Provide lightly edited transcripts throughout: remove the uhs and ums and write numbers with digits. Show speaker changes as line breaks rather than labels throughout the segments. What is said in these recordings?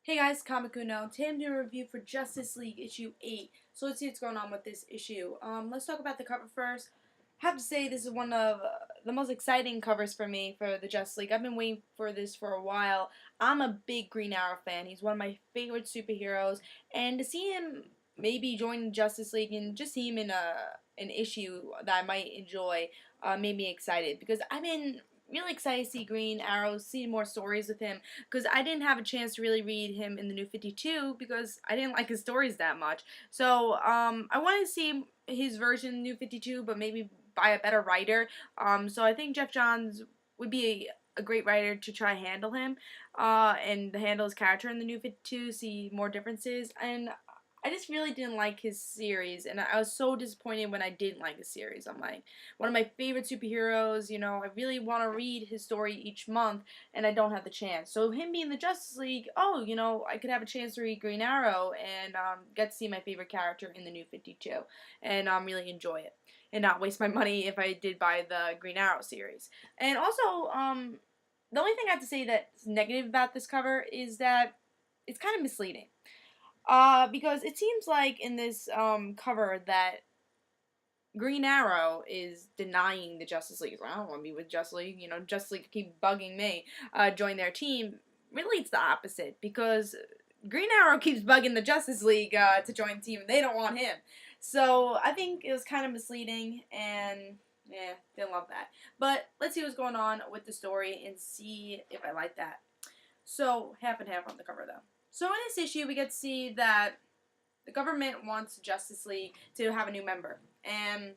Hey guys, Comic Uno. Today I'm doing a review for Justice League issue 8. So let's see what's going on with this issue. Let's talk about the cover first. I have to say this is one of the most exciting covers for me for the Justice League. I've been waiting for this for a while. I'm a big Green Arrow fan. He's one of my favorite superheroes, and to see him maybe join Justice League and just see him in an issue that I might enjoy made me excited because I've been really excited to see Green Arrow, see more stories with him, because I didn't have a chance to really read him in the New 52 because I didn't like his stories that much. So I wanted to see his version in New 52, but maybe by a better writer. So I think Jeff Johns would be a great writer to try to handle him and handle his character in the New 52, see more differences. And I just really didn't like his series, and I was so disappointed when I didn't like his series. I'm like, one of my favorite superheroes, I really want to read his story each month, and I don't have the chance. So him being the Justice League, I could have a chance to read Green Arrow and get to see my favorite character in the New 52, and really enjoy it, and not waste my money if I did buy the Green Arrow series. And also, the only thing I have to say that's negative about this cover is that it's kind of misleading. Because it seems like in this cover that Green Arrow is denying the Justice League. I don't want to be with Justice League. Justice League keep bugging me. Join their team. Really, it's the opposite because Green Arrow keeps bugging the Justice League to join the team, and they don't want him. So I think it was kind of misleading, and yeah, didn't love that. But let's see what's going on with the story and see if I like that. So half and half on the cover though. So in this issue, we get to see that the government wants Justice League to have a new member. And,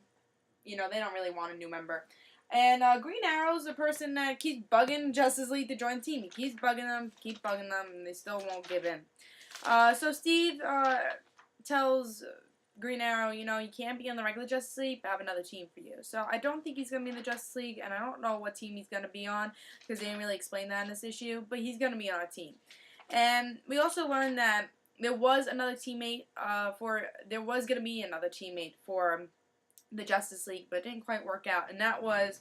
they don't really want a new member. And Green Arrow's a person that keeps bugging Justice League to join the team. He keeps bugging them, and they still won't give in. So Steve tells Green Arrow, you can't be on the regular Justice League, but I have another team for you. So I don't think he's going to be in the Justice League, and I don't know what team he's going to be on, because they didn't really explain that in this issue, but he's going to be on a team. And we also learned that there was another teammate there was going to be another teammate for the Justice League, but it didn't quite work out, and that was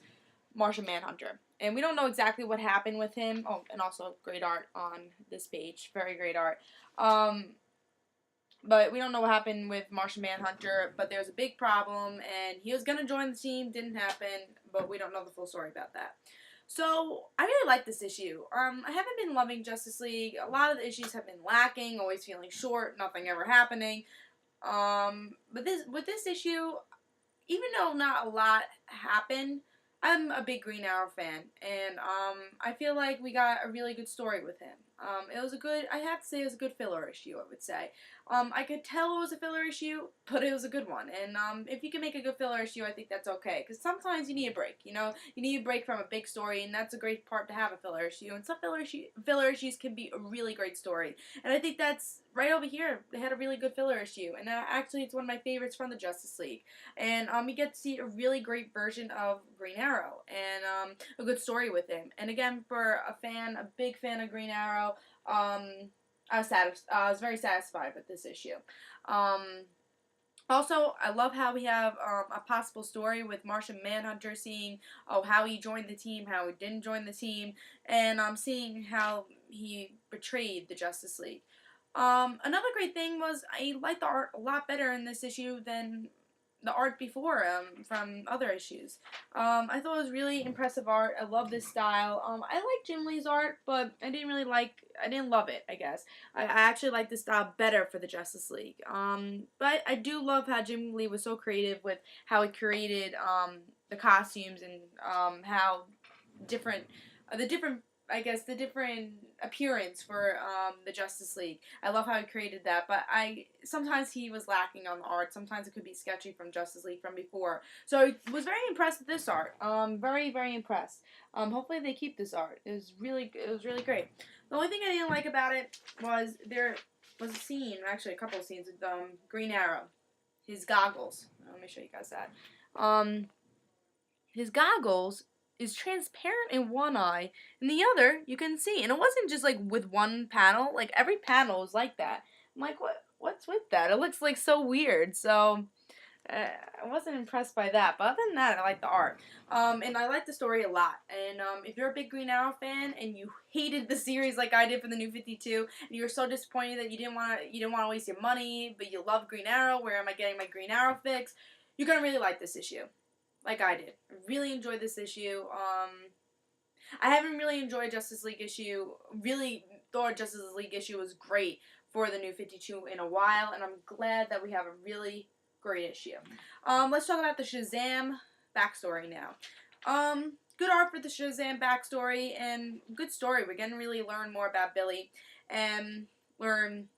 Martian Manhunter. And we don't know exactly what happened with him. Oh, and also great art on this page. Very great art. But we don't know what happened with Martian Manhunter, but there's a big problem, and he was going to join the team, didn't happen, but we don't know the full story about that. So, I really like this issue. I haven't been loving Justice League. A lot of the issues have been lacking, always feeling short, nothing ever happening. But with this issue, even though not a lot happened, I'm a big Green Arrow fan, and I feel like we got a really good story with him. It was I have to say it was a good filler issue, I would say. I could tell it was a filler issue, but it was a good one. And if you can make a good filler issue, I think that's okay. Because sometimes you need a break, You need a break from a big story, and that's a great part to have a filler issue. And some filler issues can be a really great story. And I think that's right over here. They had a really good filler issue. And actually, it's one of my favorites from the Justice League. And we get to see a really great version of Green Arrow. And a good story with him. And again, for a big fan of Green Arrow, I was very satisfied with this issue. Also, I love how we have a possible story with Martian Manhunter, seeing how he joined the team, how he didn't join the team, and seeing how he betrayed the Justice League. Another great thing was I liked the art a lot better in this issue than the art before from other issues. I thought it was really impressive art. I love this style. I like Jim Lee's art, but I didn't love it, I guess. I actually like this style better for the Justice League. But I do love how Jim Lee was so creative with how he created the costumes and how different, the different appearance for the Justice League. I love how he created that, but sometimes he was lacking on the art. Sometimes it could be sketchy from Justice League from before. So I was very impressed with this art. Very, very impressed. Hopefully they keep this art. It was really great. The only thing I didn't like about it was there was a scene, actually a couple of scenes with Green Arrow. His goggles. Let me show you guys that. His goggles is transparent in one eye, and the other you can see. And it wasn't just like with one panel, like every panel is like that. I'm like, what's with that? It looks like so weird. So I wasn't impressed by that. But other than that, I like the art. And I like the story a lot. And if you're a big Green Arrow fan and you hated the series like I did for the New 52, and you were so disappointed that you didn't want to waste your money, but you love Green Arrow, where am I getting my Green Arrow fix? You're gonna really like this issue, like I did. I really enjoyed this issue. I haven't really enjoyed Justice League issue. Really thought Justice League issue was great for the New 52 in a while, and I'm glad that we have a really great issue. Let's talk about the Shazam backstory now. Good art for the Shazam backstory, and good story. We're getting to really learn more about Billy, and learn,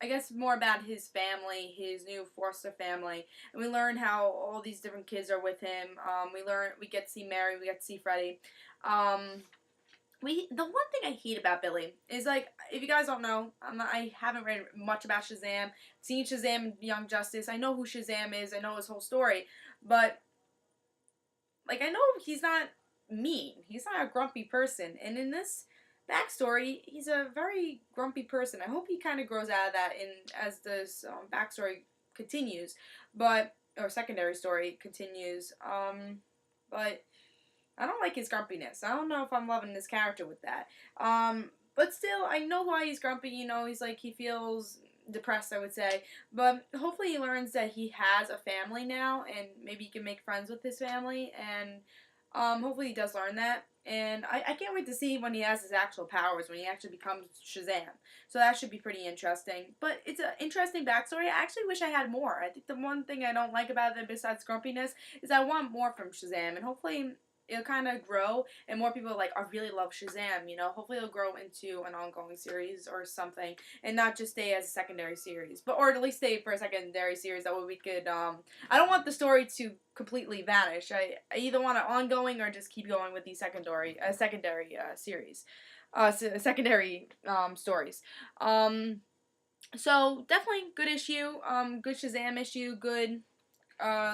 I guess, more about his family, his new foster family, and we learn how all these different kids are with him. We get to see Mary, we get to see Freddy. The one thing I hate about Billy is, like, if you guys don't know, I haven't read much about Shazam. Seen Shazam and Young Justice. I know who Shazam is. I know his whole story, but like, I know he's not mean. He's not a grumpy person, and in this backstory, he's a very grumpy person. I hope he kind of grows out of that as this backstory continues, or secondary story continues. But I don't like his grumpiness. I don't know if I'm loving this character with that. But still, I know why he's grumpy. You know, he's like, he feels depressed, I would say. But hopefully he learns that he has a family now, and maybe he can make friends with his family, and hopefully he does learn that. And I can't wait to see when he has his actual powers, when he actually becomes Shazam. So that should be pretty interesting. But it's an interesting backstory. I actually wish I had more. I think the one thing I don't like about it, besides grumpiness, is I want more from Shazam. And hopefully it'll kind of grow, and more people are like, I really love Shazam, you know. Hopefully it'll grow into an ongoing series or something, and not just stay as a secondary series, or at least stay for a secondary series. That way we could, I don't want the story to completely vanish. I either want it ongoing or just keep going with these secondary series, secondary stories. So definitely good issue, good Shazam issue, good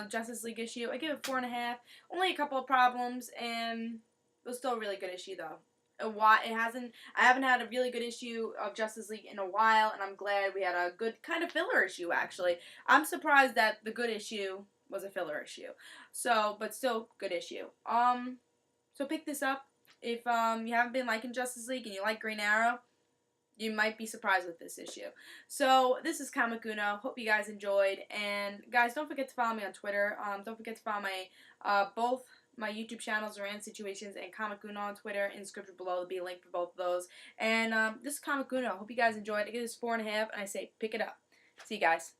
Justice League issue. I give it 4.5. Only a couple of problems, and it was still a really good issue though. I haven't had a really good issue of Justice League in a while, and I'm glad we had a good kind of filler issue. Actually, I'm surprised that the good issue was a filler issue. So, but still good issue. So pick this up if you haven't been liking Justice League and you like Green Arrow. You might be surprised with this issue. So, this is Comic Uno. Hope you guys enjoyed. And, guys, don't forget to follow me on Twitter. Don't forget to follow my, both my YouTube channels, Rand Situations, and Comic Uno on Twitter. In the description below, there'll be a link for both of those. And, this is Comic Uno. Hope you guys enjoyed. I give this 4.5, and I say pick it up. See you guys.